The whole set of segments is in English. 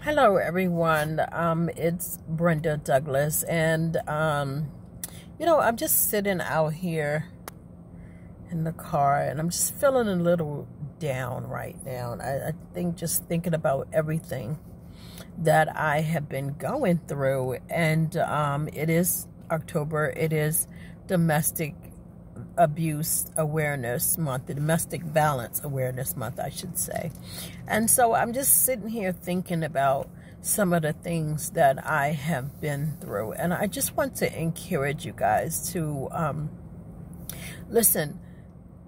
Hello, everyone. It's Brenda Douglas, and I'm just sitting out here in the car, and I'm just feeling a little down right now. I think just thinking about everything that I have been going through, and it is October. It is Domestic Abuse Awareness Month, the Domestic Violence Awareness Month, I should say. And so I'm just sitting here thinking about some of the things that I have been through. And I just want to encourage you guys to listen,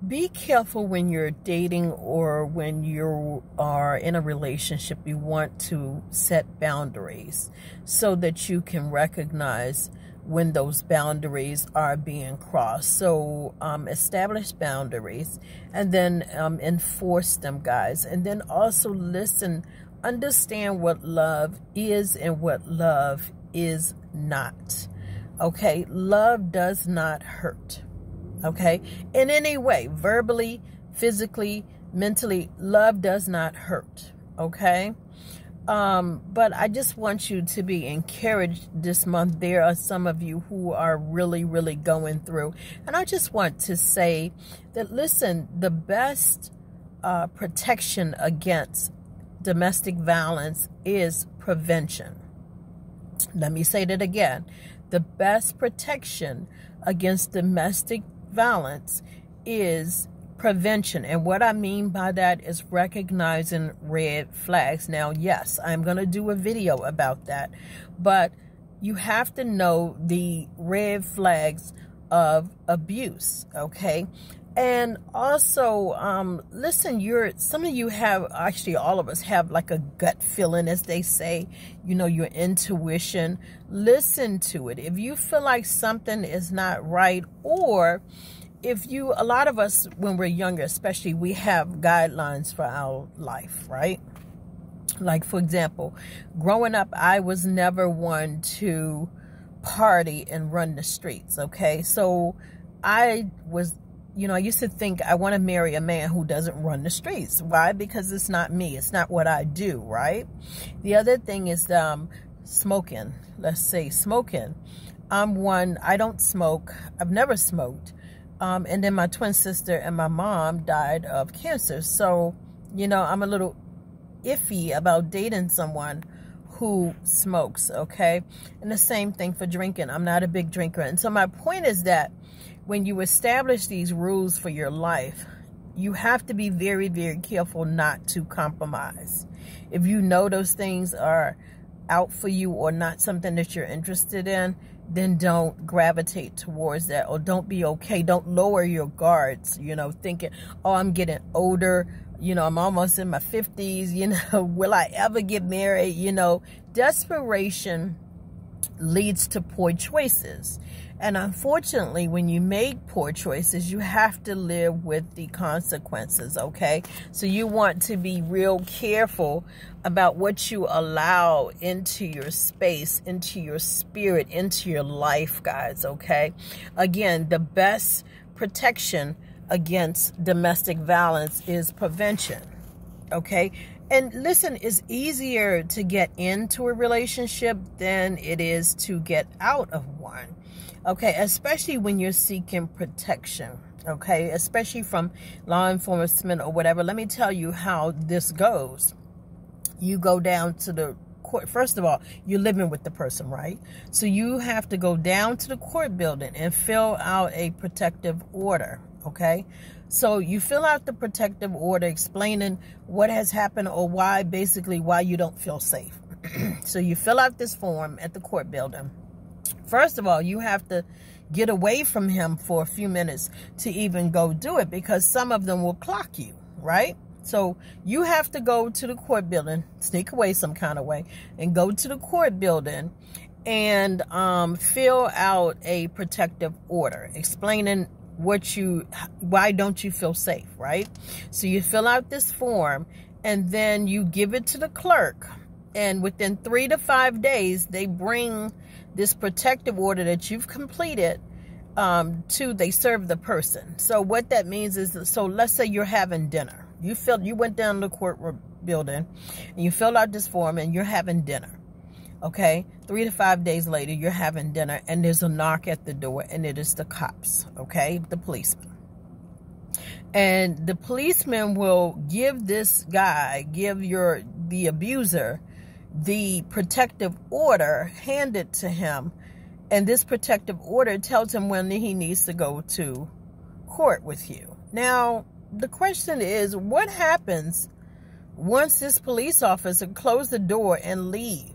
be careful when you're dating or when you are in a relationship. You want to set boundaries so that you can recognize when those boundaries are being crossed. So establish boundaries and then enforce them, guys. And then also listen, understand what love is and what love is not. Okay, love does not hurt. Okay, in any way, verbally, physically, mentally, love does not hurt. Okay. But I just want you to be encouraged this month. There are some of you who are really, really going through. And I just want to say that, listen, the best protection against domestic violence is prevention. Let me say that again. The best protection against domestic violence is prevention. And what I mean by that is recognizing red flags. Now, yes, I'm going to do a video about that, but you have to know the red flags of abuse. Okay. And also, listen, some of you have, actually all of us have like a gut feeling, as they say, your intuition. Listen to it. If you feel like something is not right, or a lot of us, when we're younger especially, we have guidelines for our life, right? Like, for example, growing up, I was never one to party and run the streets, okay? So I was, I used to think I want to marry a man who doesn't run the streets. Why? Because it's not me. It's not what I do, right? The other thing is smoking. Let's say smoking. I don't smoke. I've never smoked. And then my twin sister and my mom died of cancer. So, I'm a little iffy about dating someone who smokes, okay? And the same thing for drinking. I'm not a big drinker. And so my point is that when you establish these rules for your life, you have to be very, very careful not to compromise. If you know those things are out for you or not something that you're interested in, then don't gravitate towards that, or don't be okay. Don't lower your guards, thinking, oh, I'm getting older, I'm almost in my 50s, will I ever get married? Desperation leads to poor choices. And unfortunately, when you make poor choices, you have to live with the consequences, okay? So you want to be real careful about what you allow into your space, into your spirit, into your life, guys, okay? Again, the best protection against domestic violence is prevention, okay? And listen, it's easier to get into a relationship than it is to get out of one. Okay, especially when you're seeking protection, okay, especially from law enforcement or whatever. Let me tell you how this goes. You go down to the court. First of all, you're living with the person, right? So you have to go down to the court building and fill out a protective order, okay? So you fill out the protective order explaining what has happened or why you don't feel safe. So you fill out this form at the court building. First of all, you have to get away from him for a few minutes to even go do it, because some of them will clock you, right? So you have to go to the court building, sneak away some kind of way, and go to the court building and fill out a protective order explaining why don't you feel safe, right? So you fill out this form and then you give it to the clerk, and within 3 to 5 days, they bring this protective order that you've completed they serve the person. So what that means is, so let's say you're having dinner. You went down to the building, and you fill out this form, and you're having dinner. Okay, 3 to 5 days later, you're having dinner, and there's a knock at the door, and it is the cops. Okay, the policeman. And the policeman will give this guy, the abuser, the protective order handed to him. And this protective order tells him when he needs to go to court with you. Now, the question is, what happens once this police officer closes the door and leave?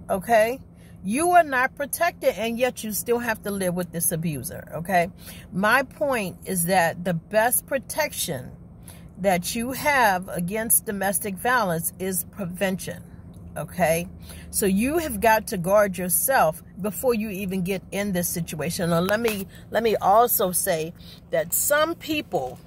Okay? You are not protected, and yet you still have to live with this abuser, okay? My point is that the best protection that you have against domestic violence is prevention, okay? So you have got to guard yourself before you even get in this situation. Now, let me also say that some people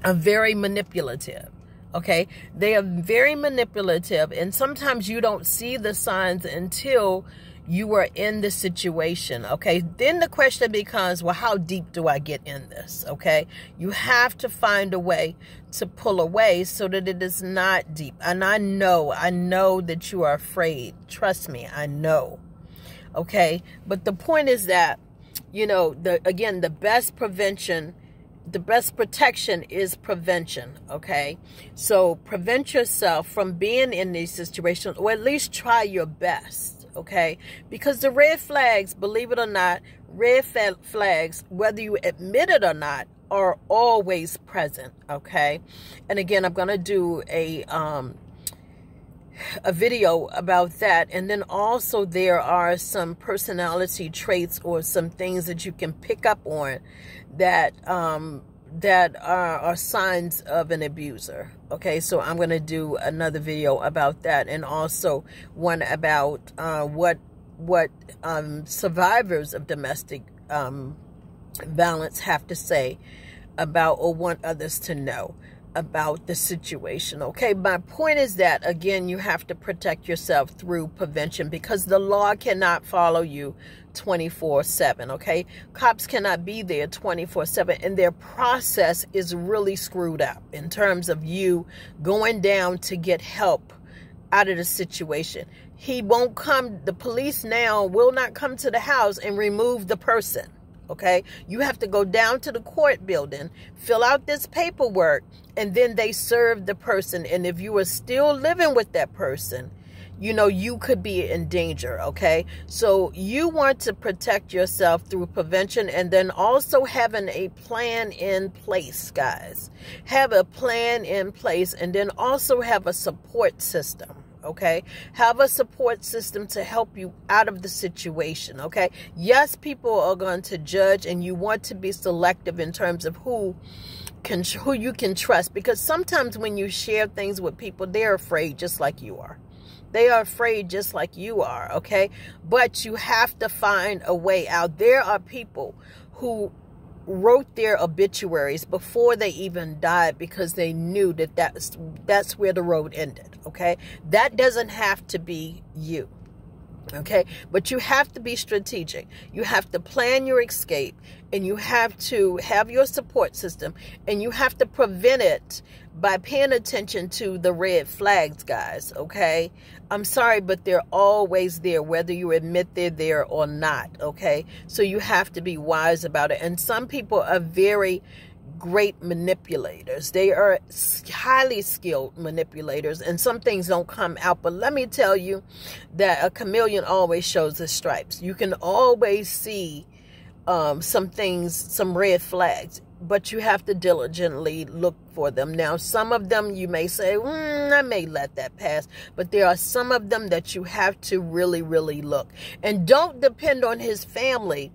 are very manipulative. Okay, they are very manipulative, and sometimes you don't see the signs until you are in the situation. Okay, then the question becomes, well, how deep do I get in this? Okay, you have to find a way to pull away so that it is not deep. And I know that you are afraid. Trust me, I know. Okay, but the point is that, you know, the best prevention, the best protection is prevention, okay? So prevent yourself from being in these situations, or at least try your best, okay? Because the red flags, believe it or not, red flags, whether you admit it or not, are always present, okay? And again, I'm going to do a video about that. And then also there are some personality traits or some things that you can pick up on that are signs of an abuser. Okay, so I'm going to do another video about that, and also one about what survivors of domestic violence have to say about, or want others to know about the situation. Okay, my point is that, again, you have to protect yourself through prevention, because the law cannot follow you 24/7. Okay, cops cannot be there 24/7, and their process is really screwed up in terms of you going down to get help out of the situation. He won't come, the police now will not come to the house and remove the person. Okay, you have to go down to the court building, fill out this paperwork, and then they serve the person. And if you are still living with that person, you know, you could be in danger, okay? So you want to protect yourself through prevention, and then also having a plan in place, guys. Have a plan in place, and then also have a support system. Okay, have a support system to help you out of the situation. Okay, yes, people are going to judge, and you want to be selective in terms of who you can trust, because sometimes when you share things with people, they're afraid just like you are. They are afraid just like you are. Okay, but you have to find a way out. There are people who wrote their obituaries before they even died because they knew that that's where the road ended. Okay, that doesn't have to be you. Okay, but you have to be strategic. You have to plan your escape, and you have to have your support system, and you have to prevent it by paying attention to the red flags, guys. Okay, I'm sorry, but they're always there, whether you admit they're there or not. Okay, so you have to be wise about it. And some people are very great manipulators. They are highly skilled manipulators, and some things don't come out. But let me tell you that a chameleon always shows his stripes. You can always see some things, some red flags, but you have to diligently look for them. Now, some of them you may say, I may let that pass, but there are some of them that you have to really, really look. And don't depend on his family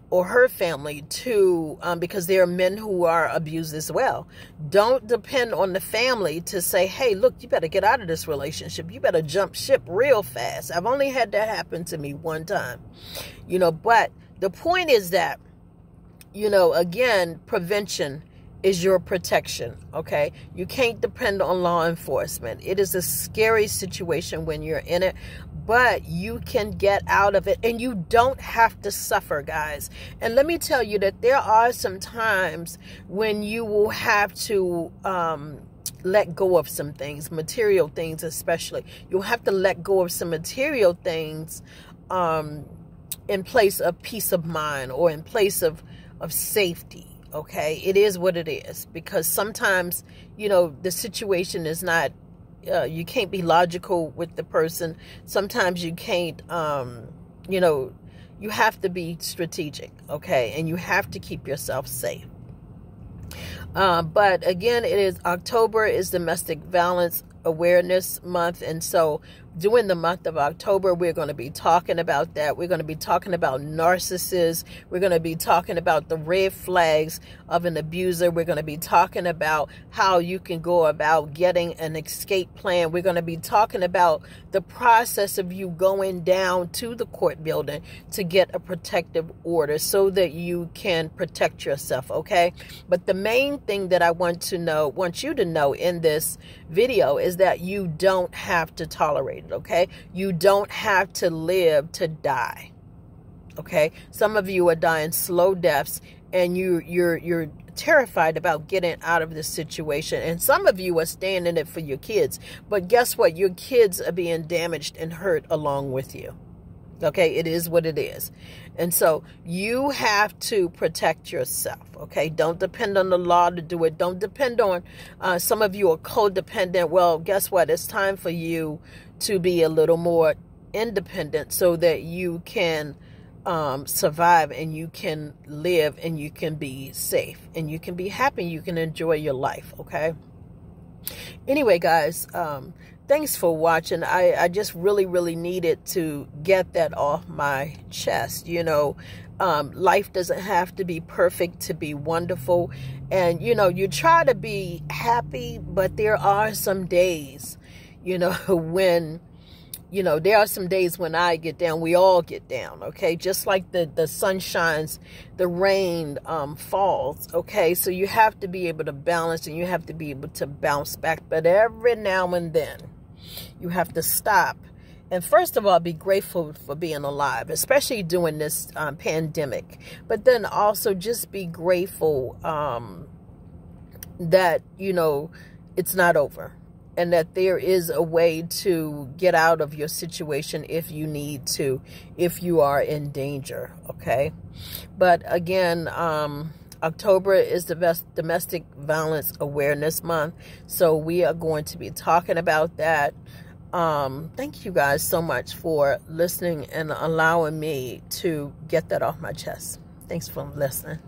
or her family to, because there are men who are abused as well. Don't depend on the family to say, hey, look, you better get out of this relationship. You better jump ship real fast. I've only had that happen to me one time, you know, but the point is that, you know, again, prevention is your protection, okay? You can't depend on law enforcement. It is a scary situation when you're in it, but you can get out of it, and you don't have to suffer, guys. And let me tell you that there are some times when you will have to let go of some things, material things especially. You'll have to let go of some material things in place of peace of mind or in place of safety. Okay, it is what it is, because sometimes, you know, the situation is not, you can't be logical with the person. Sometimes you can't, you know, you have to be strategic, okay, and you have to keep yourself safe. But again, it is October is Domestic Violence Awareness Month, and so during the month of October, we're going to be talking about that. We're going to be talking about narcissists. We're going to be talking about the red flags of an abuser. We're going to be talking about how you can go about getting an escape plan. We're going to be talking about the process of you going down to the court building to get a protective order so that you can protect yourself, okay? But the main thing that I want you to know in this video is that you don't have to tolerate it, okay? You don't have to live to die, okay? Some of you are dying slow deaths, and you're terrified about getting out of this situation. And some of you are staying in it for your kids. But guess what? Your kids are being damaged and hurt along with you. Okay, it is what it is. And so you have to protect yourself, okay? Don't depend on the law to do it. Don't depend on, some of you are codependent. Well, guess what? It's time for you to be a little more independent so that you can survive, and you can live, and you can be safe, and you can be happy, you can enjoy your life, okay? Anyway, guys, thanks for watching. I just really needed to get that off my chest. You know, life doesn't have to be perfect to be wonderful. And, you know, you try to be happy, but there are some days, you know, when, you know, there are some days when I get down. We all get down, okay? Just like the sun shines, the rain falls, okay? So you have to be able to balance, and you have to be able to bounce back. But every now and then, you have to stop. And first of all, be grateful for being alive, especially during this pandemic. But then also just be grateful that, you know, it's not over. And that there is a way to get out of your situation if you need to, if you are in danger, okay? But again, October is the Domestic Violence Awareness Month, so we are going to be talking about that. Thank you guys so much for listening and allowing me to get that off my chest. Thanks for listening.